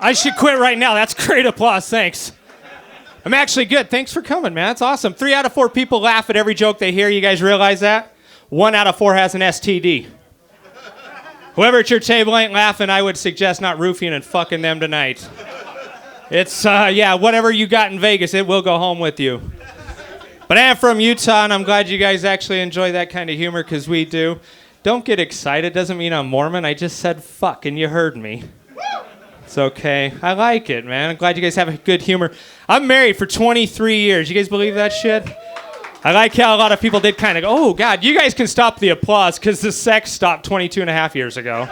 I should quit right now. That's great applause. Thanks. I'm actually good. Thanks for coming, man. That's awesome. 3 out of 4 people laugh at every joke they hear. You guys realize that? 1 out of 4 has an STD. Whoever at your table ain't laughing, I would suggest not roofing and fucking them tonight. It's, whatever you got in Vegas, it will go home with you. But I am from Utah, and I'm glad you guys actually enjoy that kind of humor, because we do. Don't get excited. Doesn't mean I'm Mormon. I just said fuck, and you heard me. It's okay. I like it, man. I'm glad you guys have a good humor. I'm married for 23 years. You guys believe that shit? I like how a lot of people did kind of go, oh, God, you guys can stop the applause, because the sex stopped 22 and a half years ago.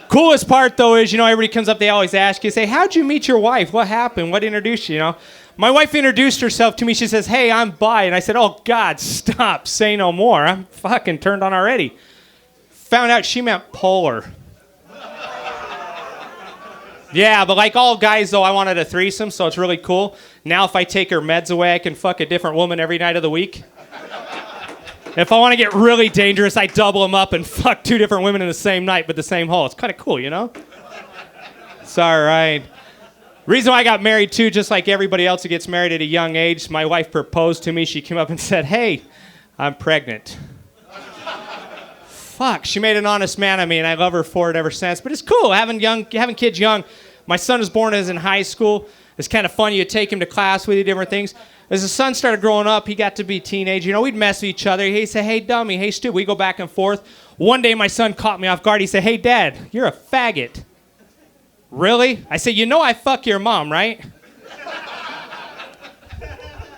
Coolest part, though, is, everybody comes up, they always ask you, say, how'd you meet your wife? What happened? What introduced you, My wife introduced herself to me. She says, hey, I'm bi. And I said, oh, God, stop. Say no more. I'm fucking turned on already. Found out she meant polar. Yeah, but like all guys, though, I wanted a threesome, so it's really cool. Now if I take her meds away, I can fuck a different woman every night of the week. If I want to get really dangerous, I double them up and fuck 2 different women in the same night, but the same hole. It's kind of cool, It's all right. Reason why I got married, too, just like everybody else who gets married at a young age, my wife proposed to me. She came up and said, hey, I'm pregnant. Fuck, she made an honest man of me, and I love her for it ever since. But it's cool having kids young. My son was born as in high school. It's kind of fun. You take him to class with you, different things. As the son started growing up, he got to be a teenager. We'd mess with each other. He'd say, hey, dummy, hey, stupid. We go back and forth. One day, my son caught me off guard. He said, hey, Dad, you're a faggot. Really? I said, I fuck your mom, right?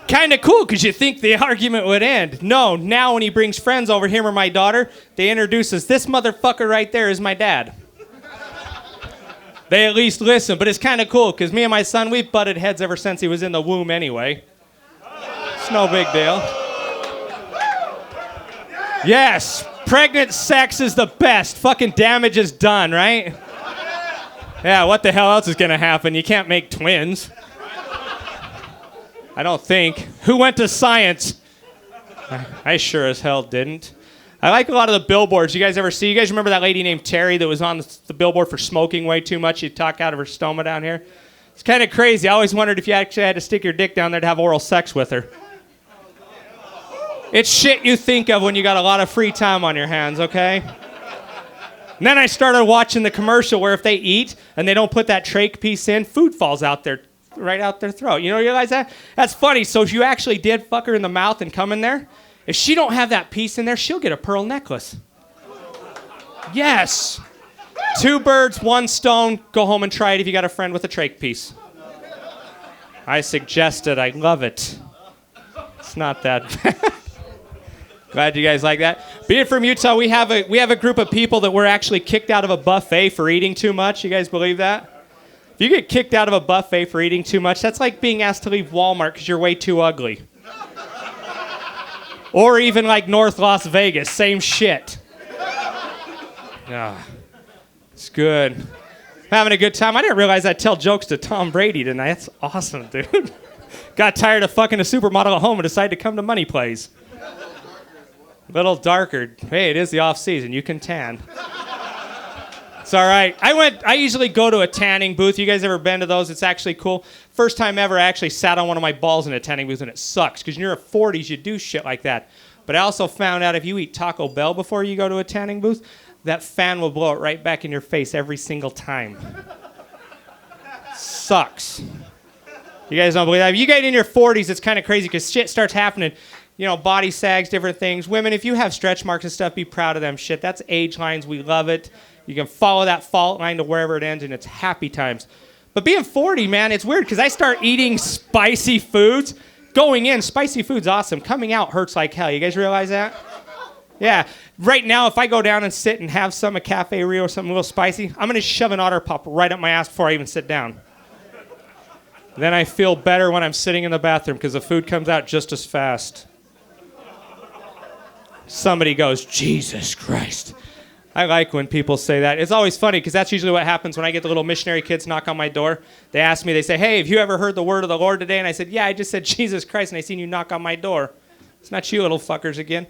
Kind of cool, because you think the argument would end. No, now when he brings friends over, him or my daughter, they introduce us. This motherfucker right there is my dad. They at least listen, but it's kind of cool, because me and my son, we've butted heads ever since he was in the womb anyway. It's no big deal. Yes, pregnant sex is the best. Fucking damage is done, right? Yeah, what the hell else is going to happen? You can't make twins. I don't think. Who went to science? I sure as hell didn't. I like a lot of the billboards. You guys ever see? You guys remember that lady named Terry that was on the billboard for smoking way too much? She'd talk out of her stoma down here. It's kind of crazy. I always wondered if you actually had to stick your dick down there to have oral sex with her. It's shit you think of when you got a lot of free time on your hands, okay? And then I started watching the commercial where if they eat and they don't put that trach piece in, food falls out there, right out their throat. You realize that? That's funny. So if you actually did fuck her in the mouth and come in there, if she don't have that piece in there, she'll get a pearl necklace. Yes. 2 birds, 1 stone. Go home and try it if you got a friend with a trach piece. I suggest it. I love it. It's not that bad. Glad you guys like that. Being from Utah, we have a group of people that were actually kicked out of a buffet for eating too much. You guys believe that? If you get kicked out of a buffet for eating too much, that's like being asked to leave Walmart because you're way too ugly. Or even like North Las Vegas, same shit. It's good. I'm having a good time. I didn't realize I'd tell jokes to Tom Brady tonight. That's awesome, dude. Got tired of fucking a supermodel at home and decided to come to Money Plays. A little darker. Hey, it is the off season. You can tan. It's all right. I usually go to a tanning booth. You guys ever been to those? It's actually cool. First time ever, I actually sat on one of my balls in a tanning booth, and it sucks, because in your 40s, you do shit like that. But I also found out if you eat Taco Bell before you go to a tanning booth, that fan will blow it right back in your face every single time. Sucks. You guys don't believe that? If you get in your 40s, it's kind of crazy, because shit starts happening. Body sags, different things. Women, if you have stretch marks and stuff, be proud of them. Shit, that's age lines. We love it. You can follow that fault line to wherever it ends, and it's happy times. But being 40, man, it's weird, because I start eating spicy foods. Going in, spicy food's awesome. Coming out hurts like hell. You guys realize that? Yeah. Right now, if I go down and sit and have a Cafe Rio or something a little spicy, I'm going to shove an Otter Pop right up my ass before I even sit down. Then I feel better when I'm sitting in the bathroom, because the food comes out just as fast. Somebody goes, Jesus Christ. I like when people say that. It's always funny, because that's usually what happens when I get the little missionary kids knock on my door. They ask me, they say, hey, have you ever heard the word of the Lord today? And I said, yeah, I just said Jesus Christ, and I seen you knock on my door. It's not you little fuckers again.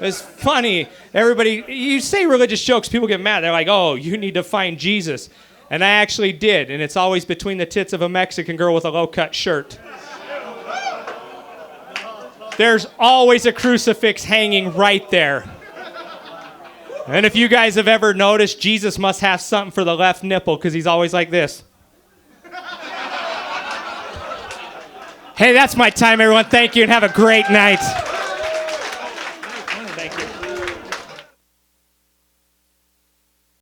It's funny. Everybody, you say religious jokes, people get mad. They're like, oh, you need to find Jesus. And I actually did, and it's always between the tits of a Mexican girl with a low-cut shirt. There's always a crucifix hanging right there. And if you guys have ever noticed, Jesus must have something for the left nipple because he's always like this. Hey, that's my time, everyone. Thank you, and have a great night.